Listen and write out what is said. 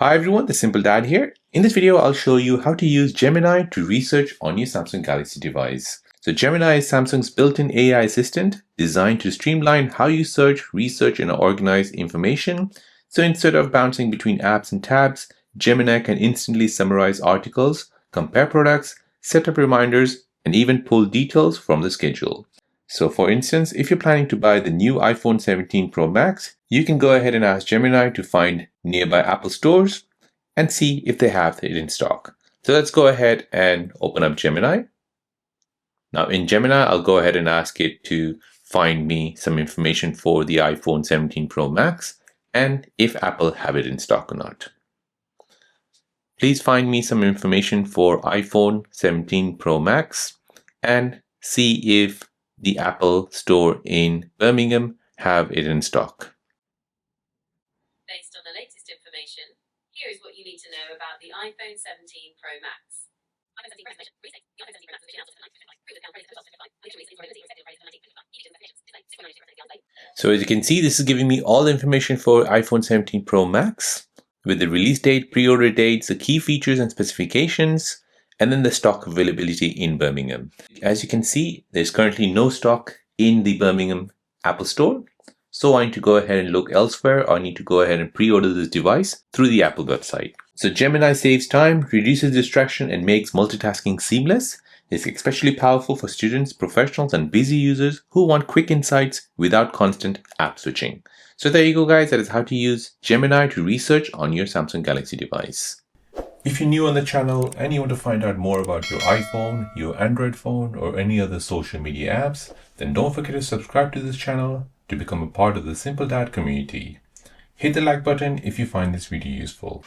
Hi everyone, the Simple Dad here. In this video, I'll show you how to use Gemini to research on your Samsung Galaxy device. So Gemini is Samsung's built-in AI assistant designed to streamline how you search, research, and organize information. So instead of bouncing between apps and tabs, Gemini can instantly summarize articles, compare products, set up reminders, and even pull details from the schedule. So for instance, if you're planning to buy the new iPhone 17 Pro Max, you can go ahead and ask Gemini to find nearby Apple stores and see if they have it in stock. So let's go ahead and open up Gemini. Now in Gemini, I'll go ahead and ask it to find me some information for the iPhone 17 Pro Max and if Apple have it in stock or not. Please find me some information for iPhone 17 Pro Max and see if the Apple store in Birmingham have it in stock. Based on the latest information, here is what you need to know about the iPhone 17 Pro Max. iPhone 17 Pro Max information. The iPhone 17 Pro Max was actually announced on So as you can see, this is giving me all the information for iPhone 17 Pro Max with the release date, pre-order dates, the key features and specifications, and then the stock availability in Birmingham. As you can see, there's currently no stock in the Birmingham Apple Store. So I need to go ahead and look elsewhere, or I need to go ahead and pre-order this device through the Apple website. So Gemini saves time, reduces distraction, and makes multitasking seamless. It's especially powerful for students, professionals, and busy users who want quick insights without constant app switching. So there you go, guys. That is how to use Gemini to research on your Samsung Galaxy device. If you're new on the channel and you want to find out more about your iPhone, your Android phone, or any other social media apps, then don't forget to subscribe to this channel to become a part of the Simple Dad community. Hit the like button if you find this video useful.